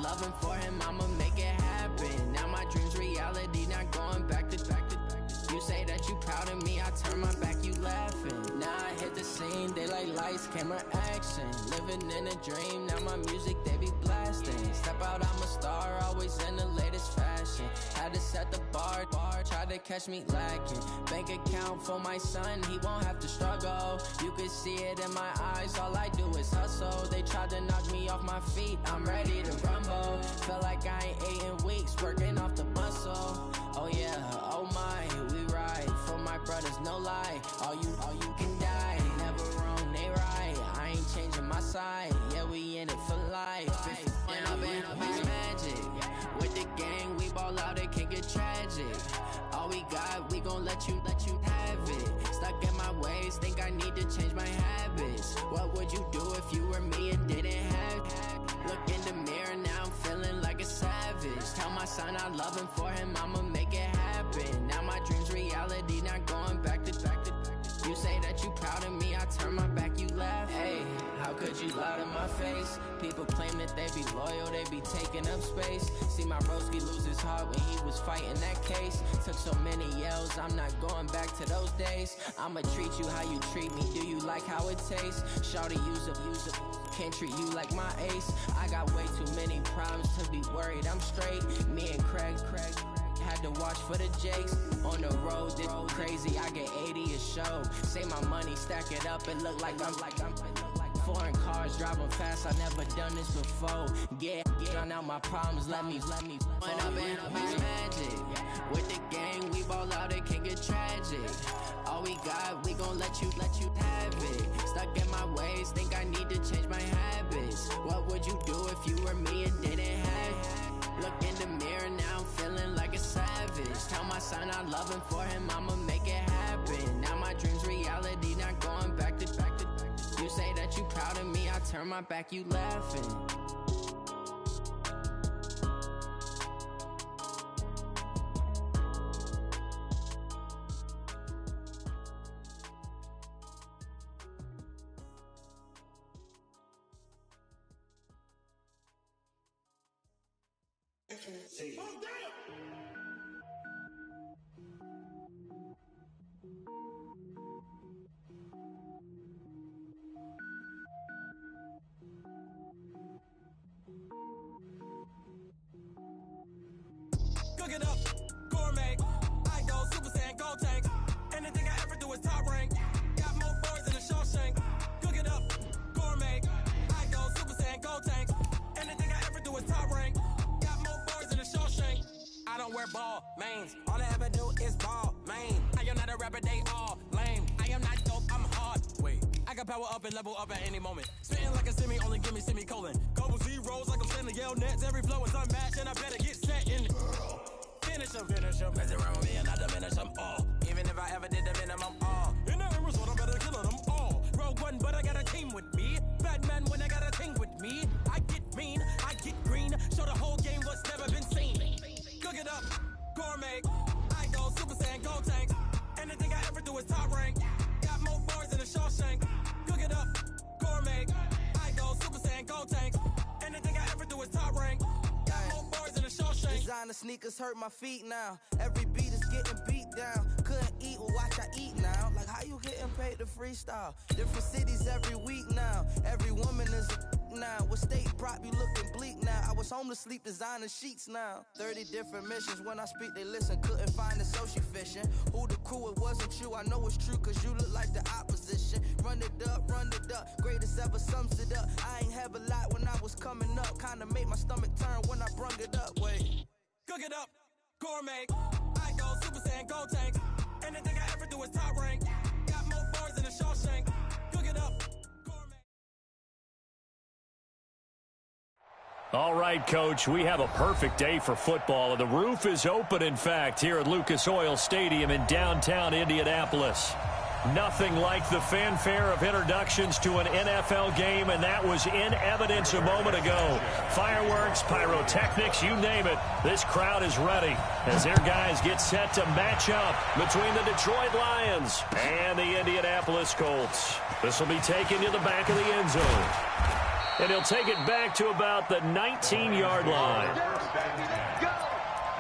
loving for him, I'ma make it happen. Now my dream's reality, not going back to. You say that you proud of me, I turn my back, you laughing. Now I hit the scene, they like lights, camera, action. Living in a dream, now my music, they be blasting. Step out, I'm a star, always in the latest fashion. Had to set the bar, tried to catch me lacking. Bank account for my son, he won't have to struggle. You can see it in my eyes, all I do is hustle. They tried to knock me off my feet, I'm ready to rumble. Feel like I ain't ate in weeks, working off the muscle. Oh yeah, oh my, we ride for my brothers, no lie. All you can die, never wrong, they right. I ain't changing my side, yeah, we in it for life. And I've been magic. With the gang, we ball out, it can get tragic. All we got, we gon' let you have it. Stuck in my ways, think I need to change my habits. What would you do if you were me and didn't have? Look in the mirror, now I'm feeling like a savage. Tell my son I love him, for him I'ma make it happen. Now my dream's reality, not going back to. You say that you proud of me, I turn my back, you laugh. Hey, how could you lie to my face? People claim that they be loyal, they be taking up space. See my broski lose his heart when he was fighting that case. Took so many yells, I'm not going back to those days. I'ma treat you how you treat me, do you like how it tastes? Shawty, use up, can't treat you like my ace. I got way too many problems to be worried, I'm straight. Me and Craig had to watch for the Jakes. On the road, this crazy, I get 80 a show. Say my money, stack it up, it look like I'm foreign cars, driving fast, I never done this before. Get drown out my problems, let me When I've been magic. With the gang, we ball out, it can get tragic. All we got, we gon' let you have it. Stuck in my ways, think I need to change my habits. What would you do if you were me and didn't have? Look in the mirror, now I'm feeling like a savage. Tell my son I love him, for him I'ma make it happen. Now my dream's reality, not going back to. You say that you proud of me, I turn my back, you laughing. Cook it up, gourmet. I go Super Saiyan, gold tank. Anything I ever do is top rank. Got more boys than a Shawshank. Cook it up, gourmet. I go Super Saiyan, gold tank. Anything I ever do is top rank. Got more boys than a Shawshank. I don't wear ball mains. All I ever do is ball main. I am not a rapper, they all lame. I am not dope, I'm hard. Wait, I can power up and level up at any moment. Spitting like a semi, only give me semicolon. Couple zeros like I'm sending yell nets. Every flow is unmatched and I better get set in. Finish him. Mess around with me and I diminish them all. Even if I ever did the minimum, in that result, I better kill them all. Rogue One, but I got a team with me. Batman when I got a thing with me. I get mean, I get green. Show the whole game what's never been seen. Cook it up, gourmet. I go Super Saiyan, gold tank. Anything I ever do is top rank. Got more boys than a Shawshank. Cook it up, gourmet. I go Super Saiyan, gold tank. Anything I ever do is top rank. Designer sneakers hurt my feet now. Every beat is getting beat down. Couldn't eat, well watch I eat now. Like how you getting paid to freestyle? Different cities every week now. Every woman is a now. What state prop you looking bleak now? I was home to sleep designer sheets now. 30 different missions. When I speak they listen. Couldn't find it so she fishing. Who the crew, it wasn't you. I know it's true cause you look like the opposition. Run it up. Greatest ever sums it up. I ain't have a lot when I was coming up. Kinda made my stomach turn when I brung it up. Wait. Cook it up, gourmet. I go Super Saiyan, gold tank. Anything I ever do is top rank. Got more boys than a Shawshank. Cook it up, gourmet. All right, Coach, we have a perfect day for football, and the roof is open, in fact, here at Lucas Oil Stadium in downtown Indianapolis. Nothing like the fanfare of introductions to an NFL game, and that was in evidence a moment ago. Fireworks, pyrotechnics, you name it. This crowd is ready as their guys get set to match up between the Detroit Lions and the Indianapolis Colts. This will be taken to the back of the end zone. And he'll take it back to about the 19-yard line. Go!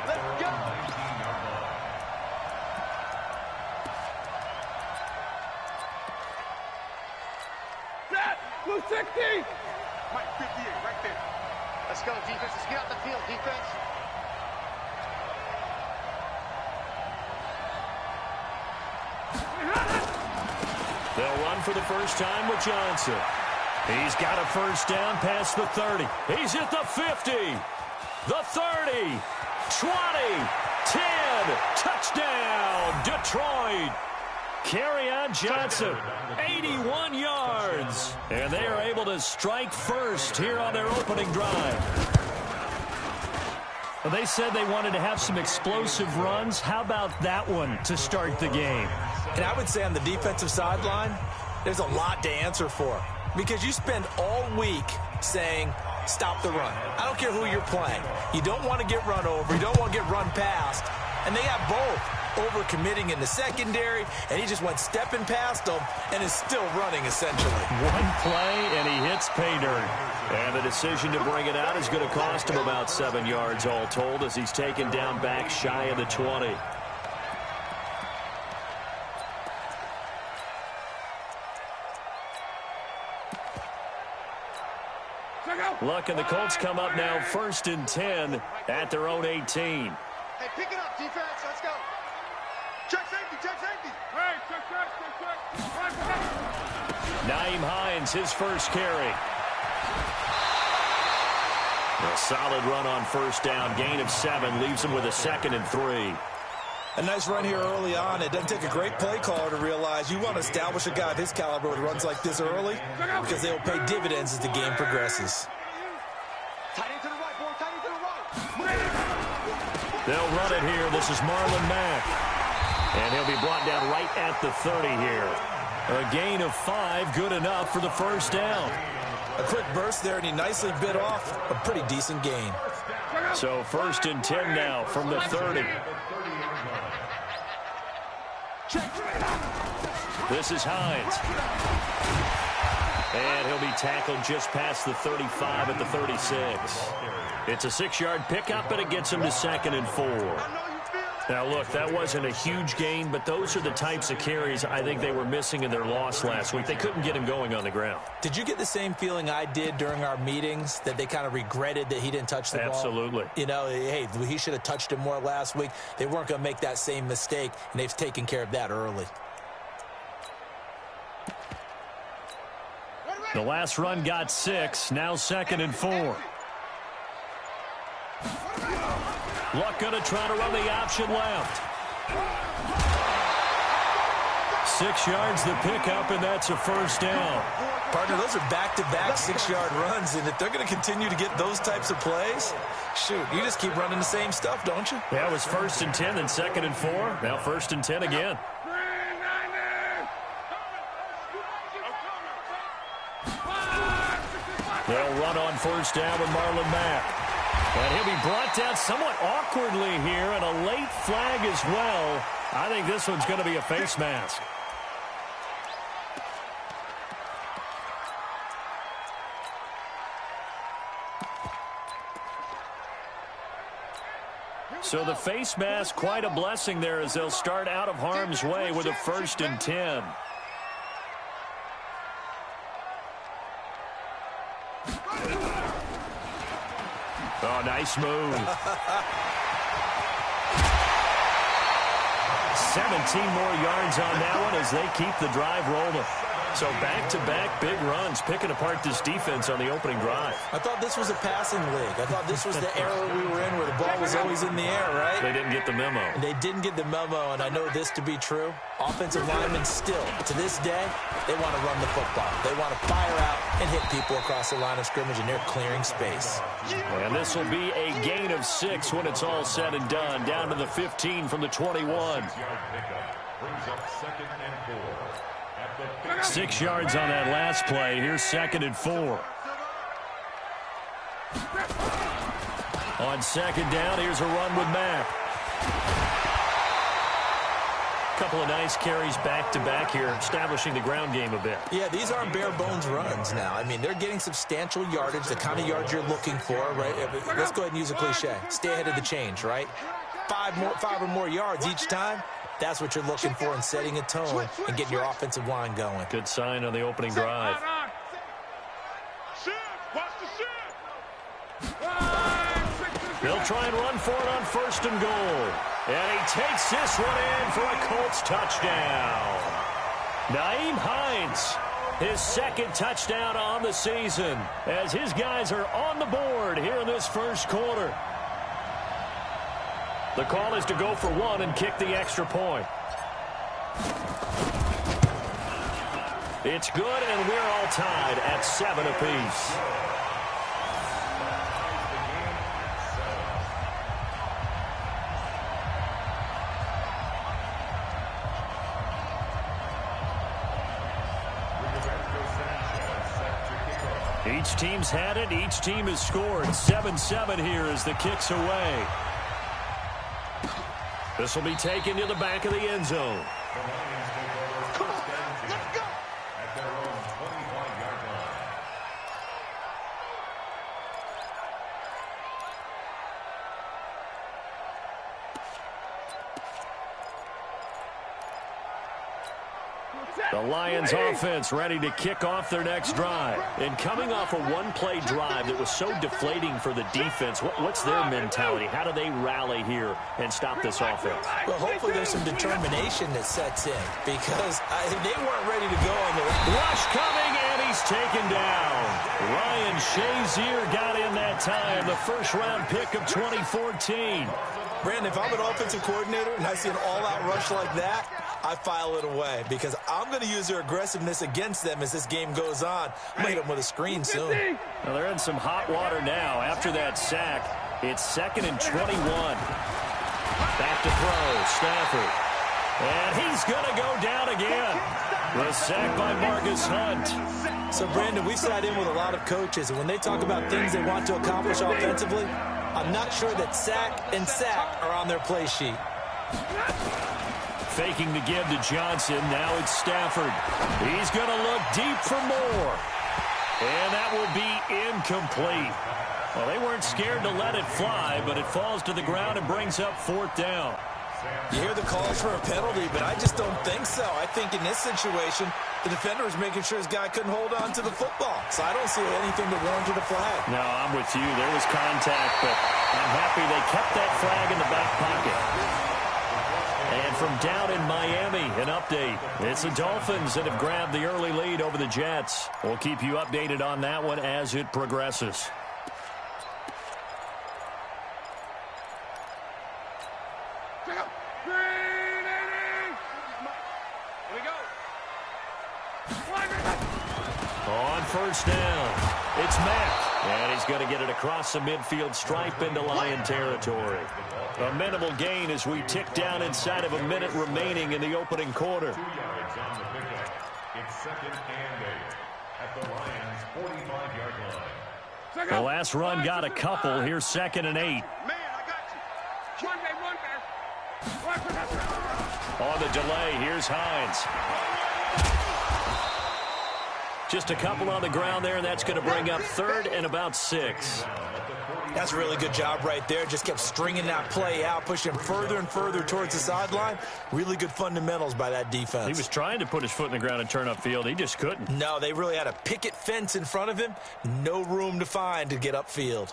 Let's go! Set! Blue 60! Mike, 58, right there. Let's go, defense. Let's get out the field, defense. They'll run for the first time with Johnson. He's got a first down past the 30. He's at the 50, the 30, 20, 10. Touchdown, Detroit. Kerryon Johnson, 81 yards. And they are able to strike first here on their opening drive. Well, they said they wanted to have some explosive runs. How about that one to start the game? And I would say on the defensive sideline, there's a lot to answer for. Because you spend all week saying, stop the run. I don't care who you're playing. You don't want to get run over. You don't want to get run past. And they have both. Over-committing in the secondary, and he just went stepping past them and is still running, essentially. One play, and he hits pay dirt. And the decision to bring it out is going to cost him about 7 yards all told as he's taken down back shy of the 20. Luck and the Colts come up now 1st and 10 at their own 18. Hey, pick it up, defense. Let's go. Check safety, check safety. Hey, check. Nyheim Hines, his first carry. A solid run on first down. Gain of 7 leaves him with a 2nd and 3. A nice run here early on. It doesn't take a great play caller to realize you want to establish a guy of his caliber with runs like this early because they will pay dividends as the game progresses. Tight end to the right, boy. Tight end to the right. They'll run it here. This is Marlon Mack. And he'll be brought down right at the 30 here. A gain of 5, good enough for the first down. A quick burst there, and he nicely bit off a pretty decent gain. So 1st and 10 now from the 30. This is Hines. And he'll be tackled just past the 35 at the 36. It's a 6-yard pickup, and it gets him to 2nd and 4. Now, look, that wasn't a huge gain, but those are the types of carries I think they were missing in their loss last week. They couldn't get him going on the ground. Did you get the same feeling I did during our meetings, that they kind of regretted that he didn't touch the ball? Absolutely. You know, hey, he should have touched him more last week. They weren't going to make that same mistake, and they've taken care of that early. The last run got 6, now 2nd and 4. Luck going to try to run the option left. 6 yards the pickup, and that's a first down. Partner, those are back-to-back 6-yard runs, and if they're going to continue to get those types of plays, shoot, you just keep running the same stuff, don't you? Yeah, it was 1st and 10, then 2nd and 4. Now 1st and 10 again. They'll run on first down with Marlon Mack. And he'll be brought down somewhat awkwardly here, and a late flag as well. I think this one's going to be a face mask. So the face mask, quite a blessing there as they'll start out of harm's way with a 1st and 10. Oh, nice move. 17 more yards on that one as they keep the drive rolling. So back-to-back big runs, picking apart this defense on the opening drive. I thought this was a passing league. I thought this was the era we were in where the ball was always in the air, right? They didn't get the memo. And they didn't get the memo, and I know this to be true. Offensive linemen still, to this day, they want to run the football. They want to fire out and hit people across the line of scrimmage, and they're clearing space. And this will be a gain of 6 when it's all said and done. Down to the 15 from the 21. 6 yards on that last play. Here's 2nd and 4. On 2nd down, here's a run with Mack. Couple of nice carries back-to-back here, establishing the ground game a bit. Yeah, these aren't bare-bones runs now. I mean, they're getting substantial yardage, the kind of yards you're looking for, right? Let's go ahead and use a cliche. Stay ahead of the change, right? Five or more yards each time. That's what you're looking for in setting a tone and getting your offensive line going. Good sign on the opening drive. They'll try and run for it on 1st and goal. And he takes this one in for a Colts touchdown. Nyheim Hines, his 2nd touchdown on the season, as his guys are on the board here in this 1st quarter. The call is to go for 1 and kick the extra point. It's good, and we're all tied at 7 apiece. Each team's had it. Each team has scored. 7-7 here as the kick's away. This will be taken to the back of the end zone. Come on, let's go. At their own 25-yard line. The Lions offense ready to kick off their next drive. And coming off a one-play drive that was so deflating for the defense, what's their mentality? How do they rally here and stop this offense? Well, hopefully there's some determination that sets in because they weren't ready to go on the rush coming, and he's taken down. Ryan Shazier got in that time, the 1st-round pick of 2014. Brandon, if I'm an offensive coordinator and I see an all-out rush like that, I file it away because I'm going to use their aggressiveness against them as this game goes on. I'm going to hit them with a screen soon. Well, they're in some hot water now. After that sack, it's 2nd and 21. Back to throw, Stafford. And he's going to go down again. The sack by Marcus Hunt. So, Brandon, we've sat in with a lot of coaches, and when they talk about things they want to accomplish offensively, I'm not sure that sack and sack are on their play sheet. Faking the give to Johnson. Now it's Stafford. He's going to look deep for more. And that will be incomplete. Well, they weren't scared to let it fly, but it falls to the ground and brings up 4th down. You hear the calls for a penalty, but I just don't think so. I think in this situation, the defender was making sure his guy couldn't hold on to the football. So I don't see anything that warranted a flag. No, I'm with you. There was contact, but I'm happy they kept that flag in the back pocket. And from down in Miami, an update. It's the Dolphins that have grabbed the early lead over the Jets. We'll keep you updated on that one as it progresses. On 1st down, it's Mack, and he's going to get it across the midfield stripe into Lion territory. A minimal gain as we tick down inside of a minute remaining in the opening quarter. 2 yards on the pickup. It's 2nd and 8 at the Lions' 45-yard line. The last run got a couple. Here's 2nd and 8. Man, I got you. One there. On the delay, here's Hines. Just a couple on the ground there, and that's going to bring up 3rd and about 6. That's a really good job right there. Just kept stringing that play out, pushing him further and further towards the sideline. Really good fundamentals by that defense. He was trying to put his foot in the ground and turn upfield. He just couldn't. No, they really had a picket fence in front of him. No room to find to get upfield.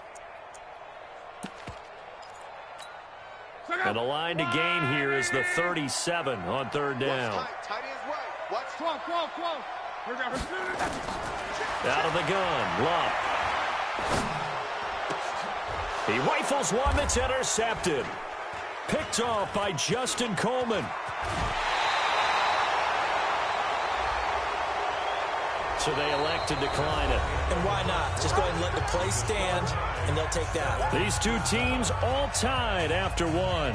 And the line to gain here is the 37 on 3rd down. Out of the gun, Love. He rifles one that's intercepted. Picked off by Justin Coleman. So they elect to decline it. And why not? Just go ahead and let the play stand, and they'll take that. These two teams all tied after one.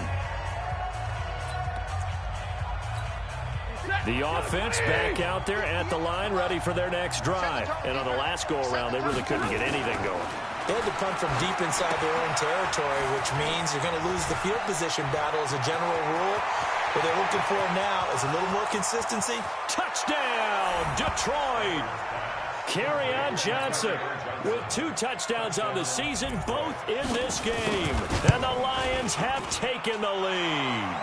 The offense back out there at the line, ready for their next drive. And on the last go-around, they really couldn't get anything going. They had to punt from deep inside their own territory, which means you're going to lose the field position battle as a general rule. What they're looking for now is a little more consistency. Touchdown, Detroit! Kerryon Johnson with 2 touchdowns on the season, both in this game. And the Lions have taken the lead.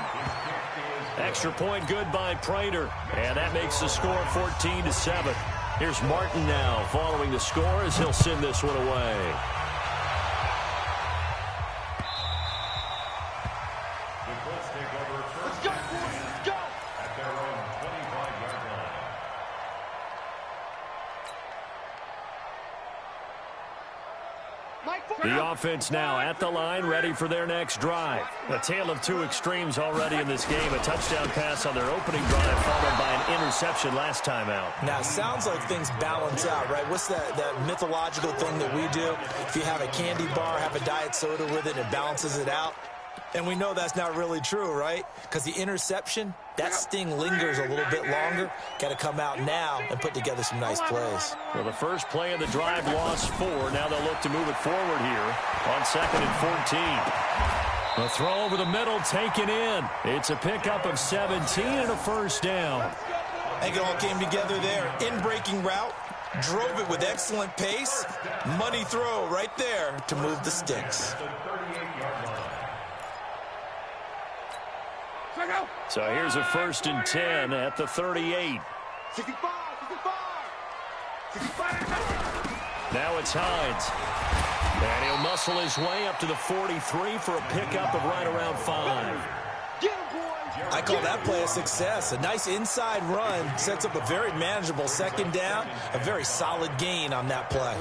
Extra point good by Prater. And that makes the score 14-7. Here's Martin now following the score as he'll send this one away. The offense now at the line, ready for their next drive. A tale of 2 extremes already in this game. A touchdown pass on their opening drive, followed by an interception last time out. Now, it sounds like things balance out, right? What's that mythological thing that we do? If you have a candy bar, have a diet soda with it, it balances it out. And we know that's not really true, right? Because the interception, that sting lingers a little bit longer. Got to come out now and put together some nice plays. Well, the first play of the drive lost 4. Now they'll look to move it forward here on 2nd and 14. The throw over the middle taken in. It's a pickup of 17 and a first down. I think it all came together there. In-breaking route. Drove it with excellent pace. Money throw right there to move the sticks. So here's a 1st and 10 at the 38. 65. Now it's Hines. And he'll muscle his way up to the 43 for a pickup of right around 5. I call that play a success. A nice inside run sets up a very manageable 2nd down. A very solid gain on that play.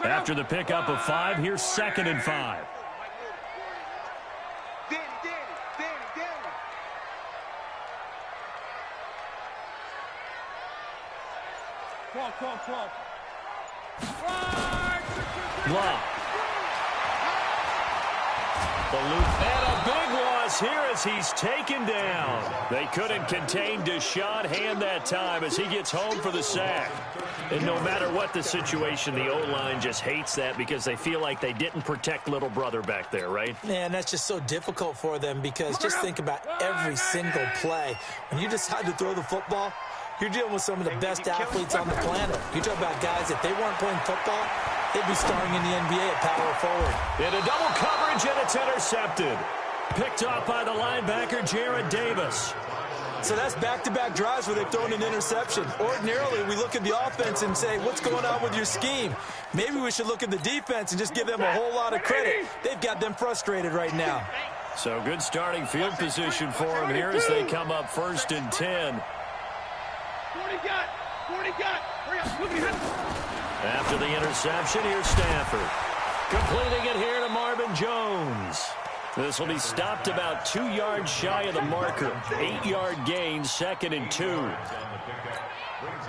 After the pickup of 5, here's 2nd and 5. Block. The loop, and a big loss here as he's taken down. They couldn't contain Deshaun Hand that time as he gets home for the sack. And no matter what the situation, the O-line just hates that because they feel like they didn't protect little brother back there, right? Man, that's just so difficult for them because just think about every single play. When you decide to throw the football, you're dealing with some of the best athletes on the planet. You talk about guys, if they weren't playing football, they'd be starring in the NBA at power forward. In a double coverage, and it's intercepted. Picked off by the linebacker, Jared Davis. So that's back-to-back drives where they've thrown an interception. Ordinarily, we look at the offense and say, what's going on with your scheme? Maybe we should look at the defense and just give them a whole lot of credit. They've got them frustrated right now. So good starting field position for them here as they come up 1st and 10. 40 got. Hurry up. Look at him. After the interception, here's Stafford. Completing it here to Marvin Jones. This will be stopped about 2 yards shy of the marker. 8-yard gain, 2nd and 2.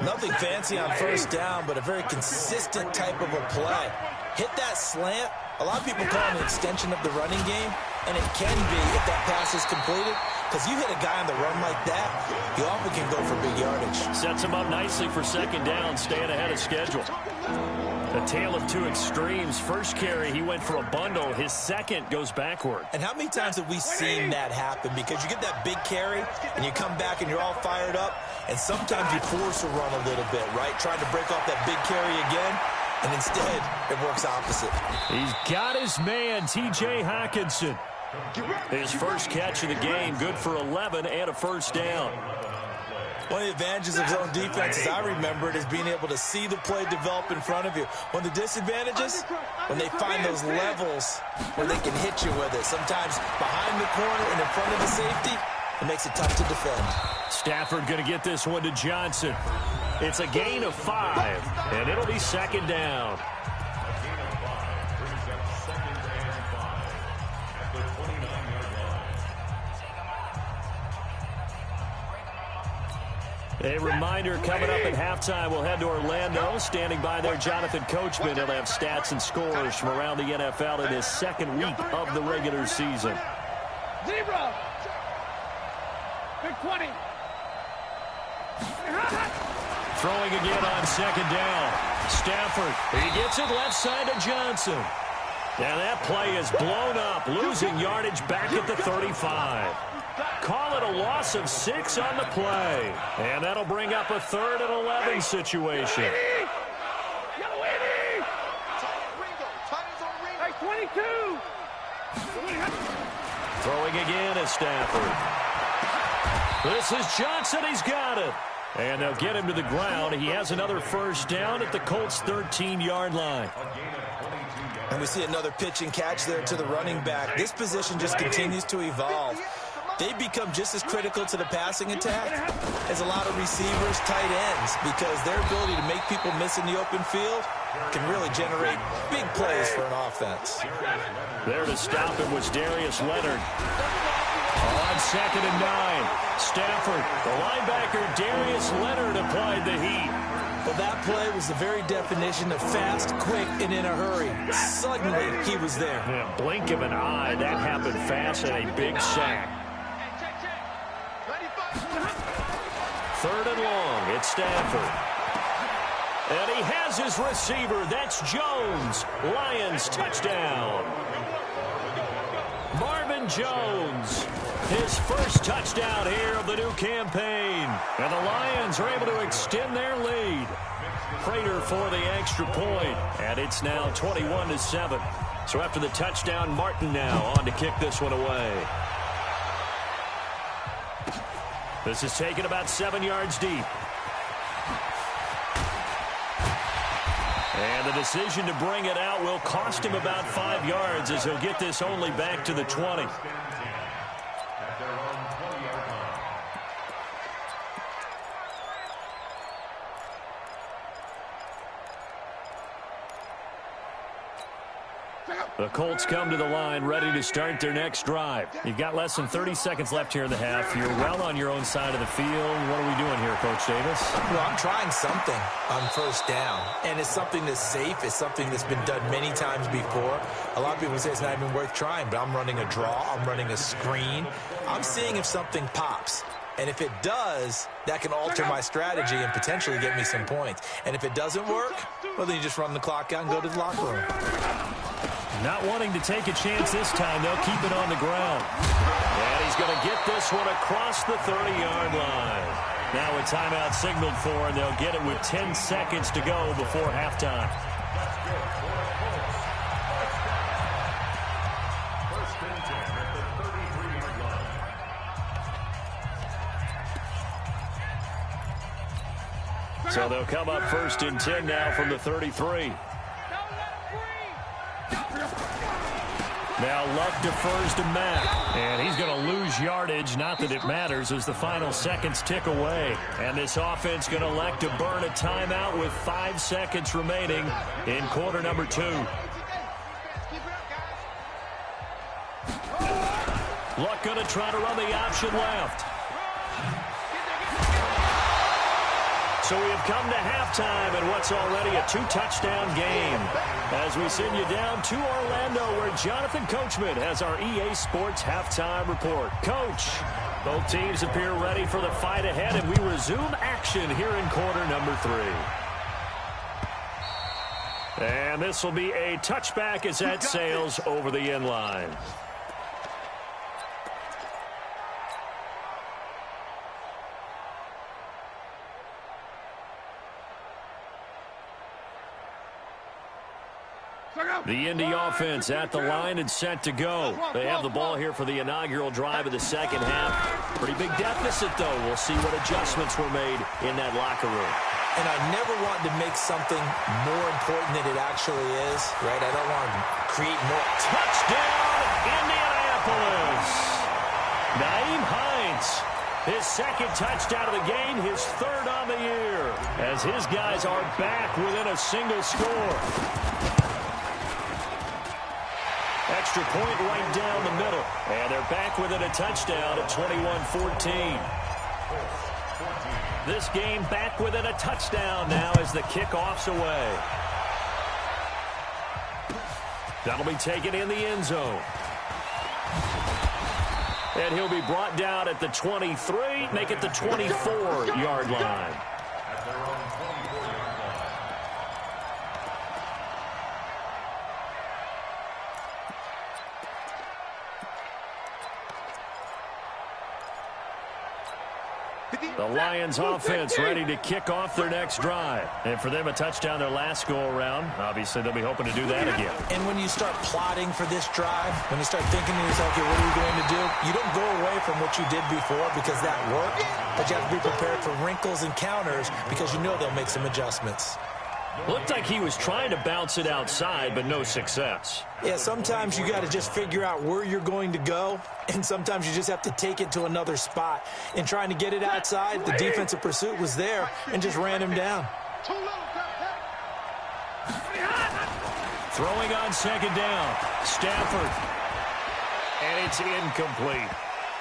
Nothing fancy on 1st down, but a very consistent type of a play. Hit that slant. A lot of people call it an extension of the running game, and it can be if that pass is completed. Because you hit a guy on the run like that, you often can go for big yardage. Sets him up nicely for 2nd down, staying ahead of schedule. A tale of 2 extremes. First carry, he went for a bundle. His second goes backward. And how many times have we seen that happen? Because you get that big carry, and you come back and you're all fired up, and sometimes you force a run a little bit, right? Trying to break off that big carry again, and instead it works opposite. He's got his man, T.J. Hockenson. His first catch of the game, good for 11 and a 1st down. One of the advantages of zone defense, as I remember it, is being able to see the play develop in front of you. One of the disadvantages, when they find those levels where they can hit you with it. Sometimes behind the corner and in front of the safety, it makes it tough to defend. Stafford going to get this one to Johnson. It's a gain of 5, and it'll be 2nd down. A reminder, coming up at halftime, we'll head to Orlando. Standing by there, Jonathan Coachman. He'll have stats and scores from around the NFL in his 2nd week of the regular season. 0. Big 20. Throwing again on 2nd down. Stafford, he gets it left side to Johnson. And that play is blown up, losing yardage back at the 35. Call it a loss of 6 on the play. And that'll bring up a 3rd and 11 situation. Hey, 22! Throwing again is Stafford. This is Johnson. He's got it. And they'll get him to the ground. He has another first down at the Colts' 13-yard line. And we see another pitch and catch there to the running back. This position just continues to evolve. They become just as critical to the passing attack as a lot of receivers, tight ends, because their ability to make people miss in the open field can really generate big plays for an offense. There to stop him was Darius Leonard. On 2nd and 9, Stafford, the linebacker Darius Leonard applied the heat. Well, that play was the very definition of fast, quick, and in a hurry. Suddenly, he was there. Yeah, blink of an eye, that happened fast and a big sack. 3rd and long, it's Stafford. And he has his receiver. That's Jones. Lions touchdown. Marvin Jones, his first touchdown here of the new campaign. And the Lions are able to extend their lead. Prater for the extra point. And it's now 21-7. So after the touchdown, Martin now on to kick this one away. This is taken about 7 yards deep. And the decision to bring it out will cost him about 5 yards as he'll get this only back to the 20. The Colts come to the line ready to start their next drive. You've got less than 30 seconds left here in the half. You're well on your own side of the field. What are we doing here, Coach Davis? Well, I'm trying something on first down, and it's something that's safe. It's something that's been done many times before. A lot of people say it's not even worth trying, but I'm running a draw. I'm running a screen. I'm seeing if something pops. And if it does, that can alter my strategy and potentially get me some points. And if it doesn't work, well, then you just run the clock out and go to the locker room. Not wanting to take a chance this time, they'll keep it on the ground. And he's going to get this one across the 30-yard line. Now a timeout signaled for, and they'll get it with 10 seconds to go before halftime. So they'll come up 1st and 10 now from the 33. Now Luck defers to Mack, and he's going to lose yardage. Not that it matters as the final seconds tick away. And this offense going to elect to burn a timeout with 5 seconds remaining in quarter number 2. Luck going to try to run the option left. So we have come to halftime in what's already a 2-touchdown game as we send you down to Orlando where Jonathan Coachman has our EA Sports halftime report. Coach, both teams appear ready for the fight ahead, and we resume action here in quarter number 3. And this will be a touchback as that sails over the end line. The Indy offense at the line and set to go. They have the ball here for the inaugural drive of the second half. Pretty big deficit, though. We'll see what adjustments were made in that locker room. And I never want to make something more important than it actually is, right? I don't want to create more. Touchdown, Indianapolis! Nyheim Hines, his second touchdown of the game, his 3rd on the year, as his guys are back within a single score. Extra point right down the middle. And they're back within a touchdown at 21-14. This game back within a touchdown now as the kickoff's away. That'll be taken in the end zone. And he'll be brought down at the 23, make it the 24-yard line. The Lions offense ready to kick off their next drive. And for them, a touchdown their last go-around. Obviously, they'll be hoping to do that again. And when you start plotting for this drive, when you start thinking to yourself, okay, what are we going to do? You don't go away from what you did before because that worked, but you have to be prepared for wrinkles and counters because you know they'll make some adjustments. Looked like he was trying to bounce it outside, but no success. Yeah, sometimes you got to just figure out where you're going to go, and sometimes you just have to take it to another spot. In trying to get it outside, the defensive pursuit was there and just ran him down. Throwing on second down, Stafford. And it's incomplete.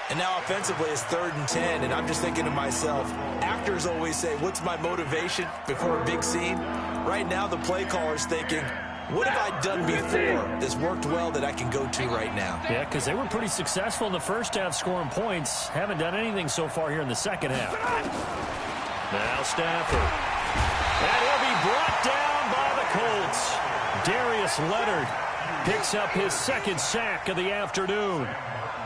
And now offensively it's 3rd and 10, and I'm just thinking to myself, actors always say, what's my motivation before a big scene? Right now the play caller's thinking, what have I done before that's worked well that I can go to right now? Yeah, because they were pretty successful in the first half scoring points. Haven't done anything so far here in the second half. Now Stafford. And he'll be brought down by the Colts. Darius Leonard picks up his second sack of the afternoon.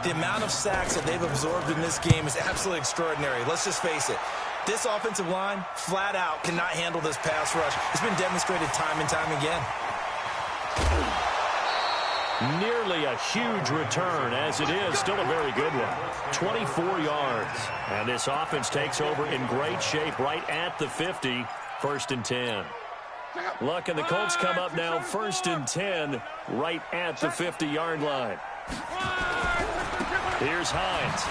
The amount of sacks that they've absorbed in this game is absolutely extraordinary. Let's just face it. This offensive line, flat out, cannot handle this pass rush. It's been demonstrated time and time again. Nearly a huge return, as it is still a very good one. 24 yards. And this offense takes over in great shape right at the 50, 1st and 10. Look, and the Colts come up now 1st and 10 right at the 50-yard line. Here's Hines.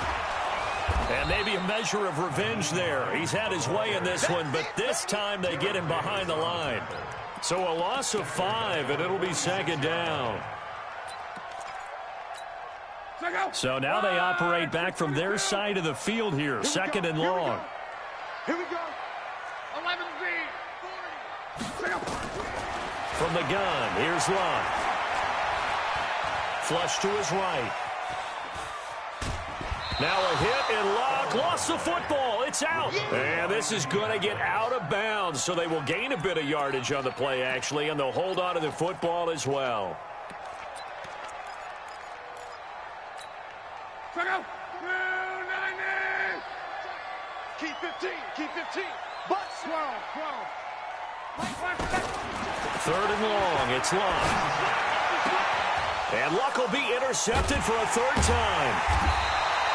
And maybe a measure of revenge there. He's had his way in this one, but this time they get him behind the line. So a loss of 5, and it'll be 2nd down. So now they operate back from their side of the field here, 2nd and long. Here we go. 11 Z. From the gun, here's Love. Flush to his right. Now a hit and Locke lost the football. It's out. And this is going to get out of bounds, so they will gain a bit of yardage on the play, actually, and they'll hold on to the football as well. Keep 15. Keep 15. But swirl. 3rd and long. It's Locke. And Luck will be intercepted for a 3rd time.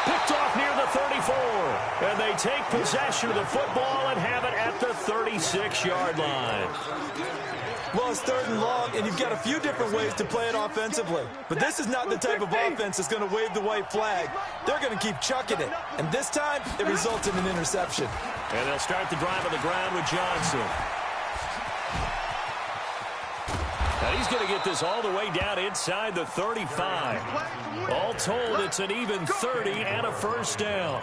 Picked off near the 34. And they take possession of the football and have it at the 36-yard line. Well, it's 3rd and long, and you've got a few different ways to play it offensively. But this is not the type of offense that's going to wave the white flag. They're going to keep chucking it. And this time, it results in an interception. And they'll start the drive on the ground with Johnson. Now he's going to get this all the way down inside the 35. All told, it's an even 30 and a 1st down.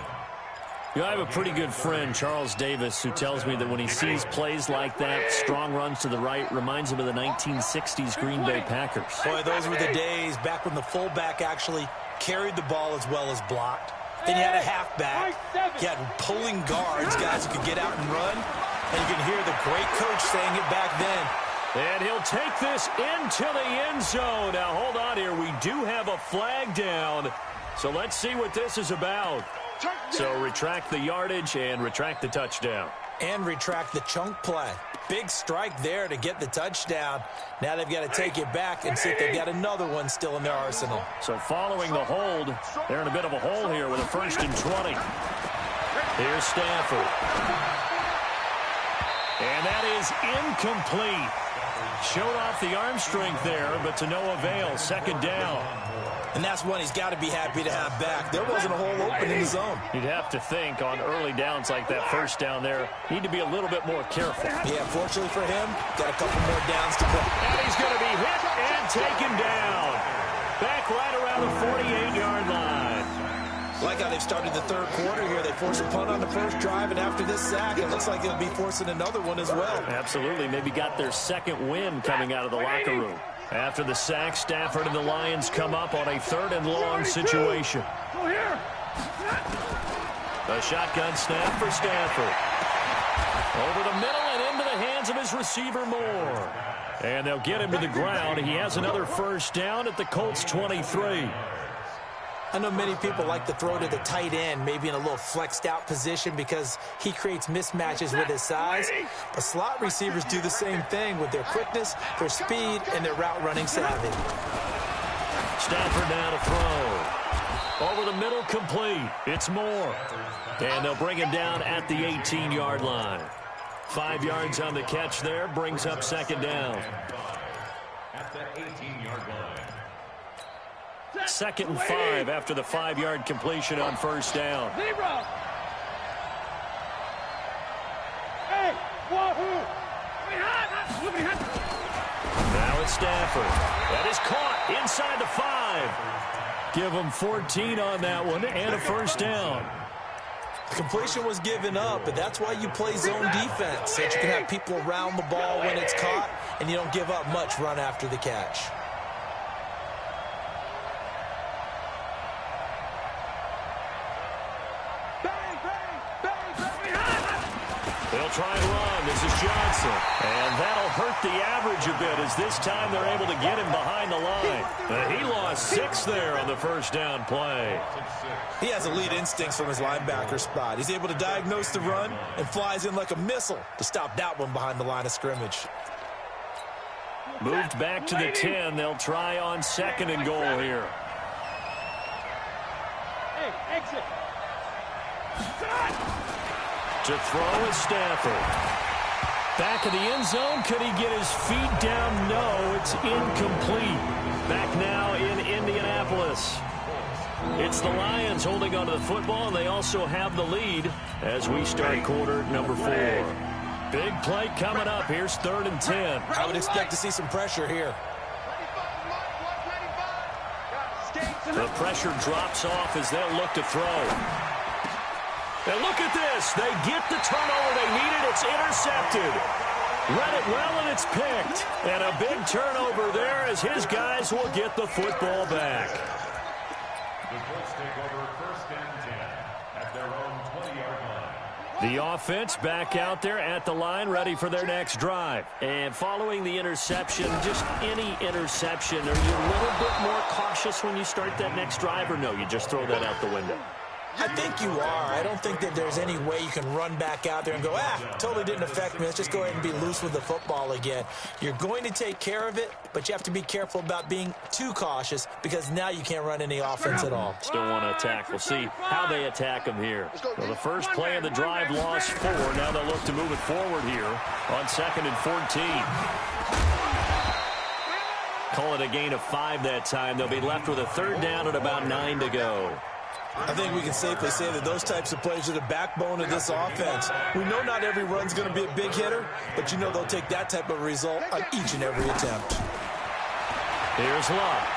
You know, I have a pretty good friend, Charles Davis, who tells me that when he sees plays like that, strong runs to the right, reminds him of the 1960s Green Bay Packers. Boy, those were the days back when the fullback actually carried the ball as well as blocked. Then you had a halfback. You had pulling guards, guys who could get out and run. And you can hear the great coach saying it back then. And he'll take this into the end zone. Now, hold on here. We do have a flag down. So let's see what this is about. So retract the yardage and retract the touchdown. And retract the chunk play. Big strike there to get the touchdown. Now they've got to take it back and see if they've got another one still in their arsenal. So following the hold, they're in a bit of a hole here with a 1st and 20. Here's Stafford. And that is incomplete. Showed off the arm strength there, but to no avail. 2nd down. And that's one he's got to be happy to have back. There wasn't a hole open in the zone. You'd have to think on early downs like that 1st down there, need to be a little bit more careful. Yeah, fortunately for him, got a couple more downs to put. And he's going to be hit and taken down. Back right around the 48-yard line. Like how they've started the 3rd quarter here. They forced a punt on the 1st drive, and after this sack, it looks like they'll be forcing another one as well. Absolutely. Maybe got their 2nd win coming out of the locker room. After the sack, Stafford and the Lions come up on a 3rd and long situation. A shotgun snap for Stafford. Over the middle and into the hands of his receiver Moore. And they'll get him to the ground. He has another 1st down at the Colts 23. I know many people like to throw to the tight end, maybe in a little flexed out position because he creates mismatches with his size. But slot receivers do the same thing with their quickness, their speed, and their route running savvy. Stafford now to throw. Over the middle, complete. It's Moore. And they'll bring him down at the 18-yard line. 5 yards on the catch there, brings up second down. At the 18-yard line. 2nd and 5 after the 5-yard completion on first down. Zero. Hey, wahoo! Now it's Stafford. That is caught inside the 5. Give him 14 on that one and a first down. The completion was given up, but that's why you play zone defense, so that you can have people around the ball when it's caught, and you don't give up much run after the catch. They'll try and run. This is Johnson. And that'll hurt the average a bit as this time they're able to get him behind the line. He lost 6 there on the first down play. He has elite instincts from his linebacker spot. He's able to diagnose the run and flies in like a missile to stop that one behind the line of scrimmage. Moved back to the 10. They'll try on 2nd and goal here. Hey, exit. To throw is Stafford. Back of the end zone. Could he get his feet down? No, it's incomplete. Back now in Indianapolis. It's the Lions holding onto the football, and they also have the lead as we start quarter number 4. Big play coming up. Here's 3rd and 10. I would expect to see some pressure here. The pressure drops off as they'll look to throw. And look at this. They get the turnover they needed. It's intercepted. Read it well, and it's picked. And a big turnover there as his guys will get the football back. The Colts take over 1st and 10 at their own 20-yard line. The offense back out there at the line, ready for their next drive. And following the interception, just any interception, are you a little bit more cautious when you start that next drive, or no, you just throw that out the window? I think you are. I don't think that there's any way you can run back out there and go, totally didn't affect me. Let's just go ahead and be loose with the football again. You're going to take care of it, but you have to be careful about being too cautious because now you can't run any offense at all. Still want to attack. We'll see how they attack him here. Well, the first play of the drive lost 4. Now they'll look to move it forward here on 2nd and 14. Call it a gain of 5 that time. They'll be left with a 3rd down and about 9 to go. I think we can safely say that those types of plays are the backbone of this offense. We know not every run's going to be a big hitter, but you know they'll take that type of result on each and every attempt. Here's Luck.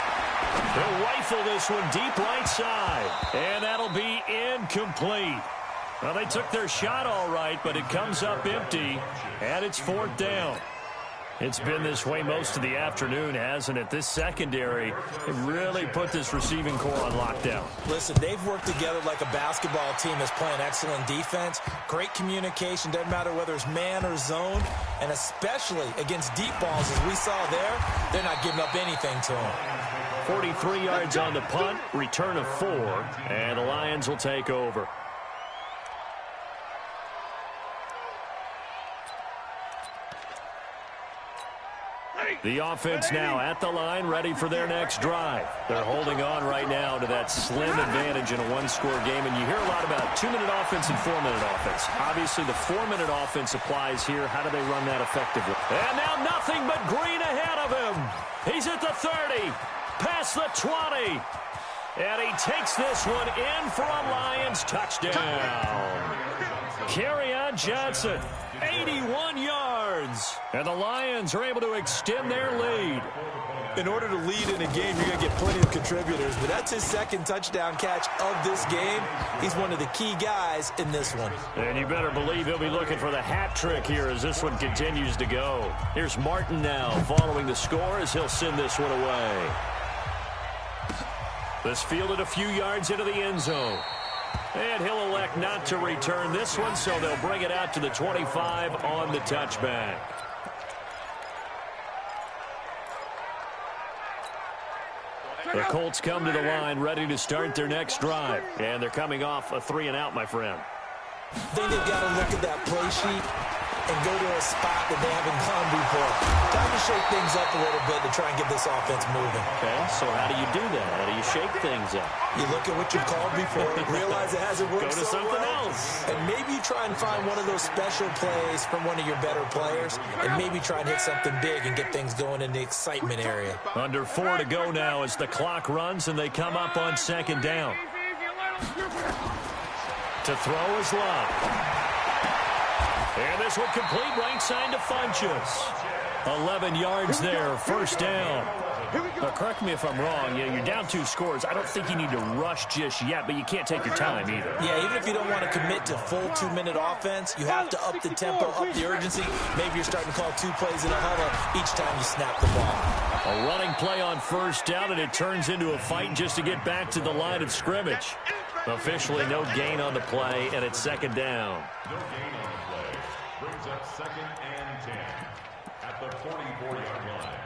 They'll rifle this one deep right side, and that'll be incomplete. Well, they took their shot all right, but it comes up empty, and it's 4th down. It's been this way most of the afternoon, hasn't it? This secondary really put this receiving core on lockdown. Listen, they've worked together like a basketball team that's playing excellent defense. Great communication, doesn't matter whether it's man or zone. And especially against deep balls, as we saw there, they're not giving up anything to them. 43 yards on the punt, return of 4, and the Lions will take over. The offense now at the line, ready for their next drive. They're holding on right now to that slim advantage in a one-score game, and you hear a lot about 2-minute offense and 4-minute offense. Obviously, the 4-minute offense applies here. How do they run that effectively? And now nothing but green ahead of him. He's at the 30, past the 20, and he takes this one in for a Lions touchdown. Kerryon Johnson, 81 yards. And the Lions are able to extend their lead. In order to lead in a game, you're going to get plenty of contributors, but that's his 2nd touchdown catch of this game. He's one of the key guys in this one. And you better believe he'll be looking for the hat trick here as this one continues to go. Here's Martin now following the score as he'll send this one away. This fielded a few yards into the end zone. And he'll elect not to return this one, so they'll bring it out to the 25 on the touchback. The Colts come to the line ready to start their next drive. And they're coming off a 3-and-out, my friend. I think they've got to look at that play sheet and go to a spot that they haven't gone before. Time to shake things up a little bit to try and get this offense moving. Okay, so how do you do that? How do you shake things up? You look at what you've called before, realize it hasn't worked Go to something else. and maybe you try and find one of those special plays from one of your better players, and maybe try and hit something big and get things going in the excitement area. Under 4 to go now as the clock runs and they come up on 2nd down. To throw is Love. And this one complete right side to Funchess. 11 yards there, 1st down. Correct me if I'm wrong. You're down 2 scores. I don't think you need to rush just yet, but you can't take your time either. Yeah, even if you don't want to commit to full 2-minute offense, you have to up the tempo, up the urgency. Maybe you're starting to call 2 plays in a huddle each time you snap the ball. A running play on 1st down, and it turns into a fight just to get back to the line of scrimmage. Officially no gain on the play, and it's 2nd down. No gain on the play. Brings up 2nd and 10 at the 44-yard line.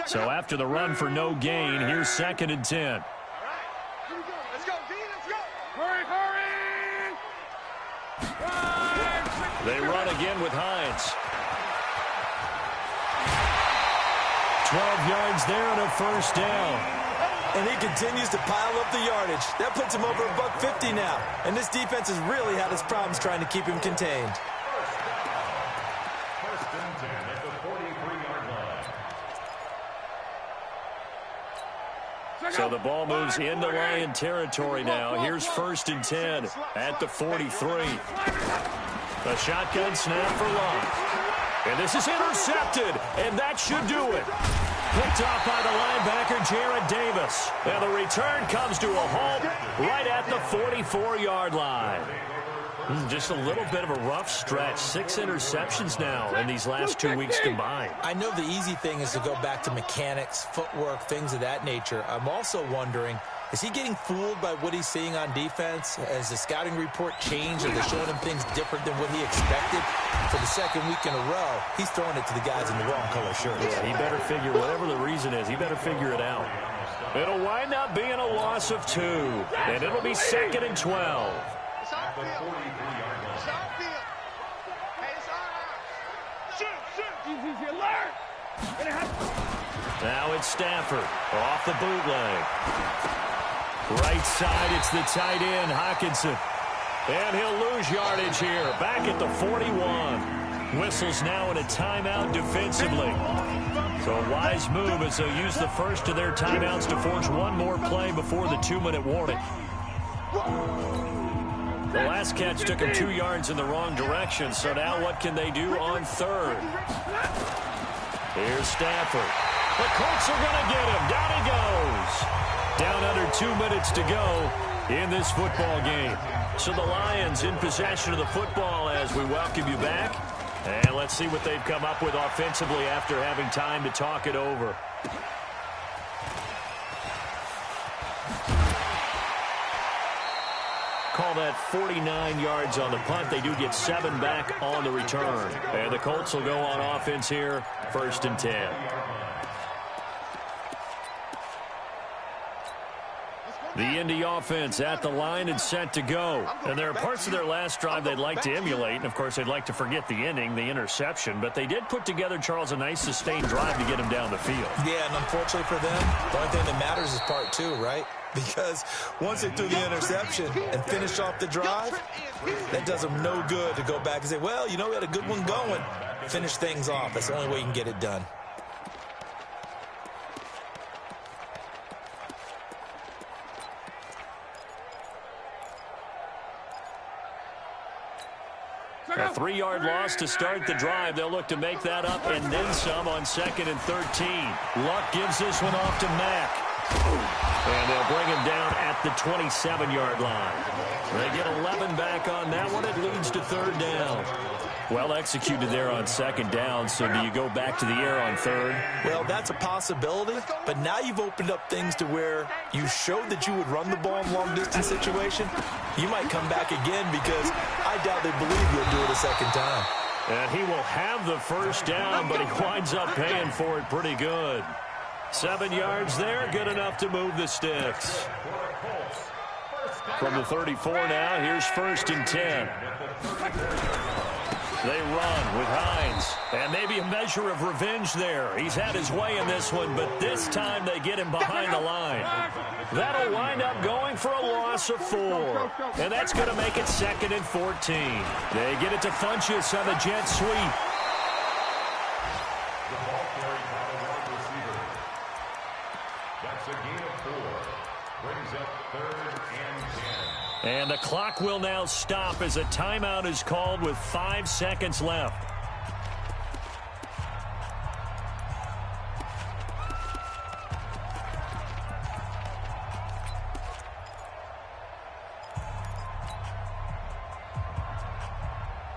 So after the run for no gain, here's 2nd and 10. All right. Here we go. Let's go, D. Let's go. Hurry, hurry. They run again with Hines. 12 yards there and a 1st down. And he continues to pile up the yardage. That puts him over $150 now. And this defense has really had its problems trying to keep him contained. 1st and 10 at the 43-yard line. So the ball moves into Lion territory now. Here's 1st and 10 at the 43. A shotgun snap for Love. And this is intercepted, and that should do it. Picked off by the linebacker, Jarrad Davis. And the return comes to a halt right at the 44-yard line. This is just a little bit of a rough stretch. 6 interceptions now in these last 2 weeks combined. I know the easy thing is to go back to mechanics, footwork, things of that nature. I'm also wondering, is he getting fooled by what he's seeing on defense? Has the scouting report changed? Are they showing him things different than what he expected? For the 2nd week in a row, he's throwing it to the guys in the wrong color shirts. Yeah, he better figure, whatever the reason is, he better figure it out. It'll wind up being a loss of 2, and it'll be 2nd and 12. It's on field. It's on field. Hey, it's on out. Shoot. Easy, alert. Now it's Stafford off the bootleg. Right side, it's the tight end, Hockenson. And he'll lose yardage here, back at the 41. Whistles now in a timeout defensively. So a wise move as they'll use the first of their timeouts to force one more play before the 2-minute warning. The last catch took him 2 yards in the wrong direction, so now what can they do on 3rd? Here's Stafford. The Colts are going to get him. Down he goes. Down under 2 minutes to go in this football game. So the Lions in possession of the football as we welcome you back. And let's see what they've come up with offensively after having time to talk it over. Call that 49 yards on the punt. They do get 7 back on the return. And the Colts will go on offense here, 1st and 10. The Indy offense at the line and set to go. And there are parts of their last drive they'd like to emulate. And, of course, they'd like to forget the ending, the interception. But they did put together, Charles, a nice sustained drive to get him down the field. Yeah, and unfortunately for them, the only thing that matters is part 2, right? Because once they threw the interception and finished off the drive, that does them no good to go back and say, well, you know, we had a good one going. Finish things off. That's the only way you can get it done. A 3-yard loss to start the drive. They'll look to make that up and then some on 2nd and 13. Luck gives this one off to Mack. And they'll bring him down at the 27-yard line. They get 11 back on that one. It leads to 3rd down. Well executed there on 2nd down. So do you go back to the air on 3rd? Well, that's a possibility. But now you've opened up things to where you showed that you would run the ball in long-distance situation. You might come back again because I doubt they believe you'll do it a 2nd time. And he will have the first down, but he winds up paying for it pretty good. 7 yards there, good enough to move the sticks. From the 34 now, here's 1st and 10. They run with Hines, and maybe a measure of revenge there. He's had his way in this one, but this time they get him behind the line. That'll wind up going for a loss of 4, and that's going to make it 2nd and 14. They get it to Funchess on the jet sweep. The ball carried by the wide receiver. That's a gain of 4. Brings up 3rd and 10. And the clock will now stop as a timeout is called with 5 seconds left.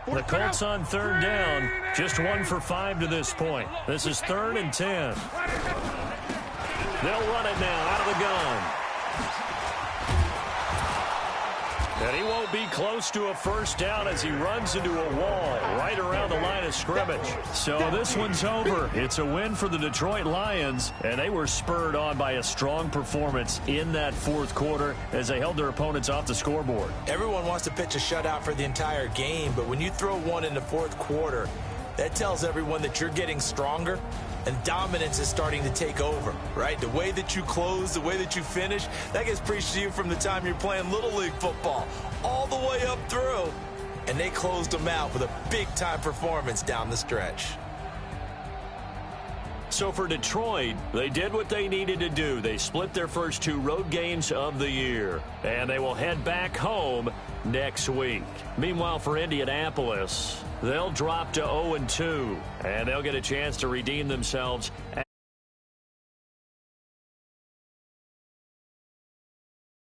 The Colts on 3rd down, just 1 for 5 to this point. This is 3rd and 10. They'll run it now out of the gun. And he won't be close to a first down as he runs into a wall right around the line of scrimmage. So this one's over. It's a win for the Detroit Lions, and they were spurred on by a strong performance in that 4th quarter as they held their opponents off the scoreboard. Everyone wants to pitch a shutout for the entire game, but when you throw one in the 4th quarter, that tells everyone that you're getting stronger and dominance is starting to take over, right? The way that you close, the way that you finish, that gets preached to you from the time you're playing Little League football all the way up through. And they closed them out with a big-time performance down the stretch. So for Detroit, they did what they needed to do. They split their first 2 road games of the year, and they will head back home next week. Meanwhile, for Indianapolis, they'll drop to 0-2, and they'll get a chance to redeem themselves.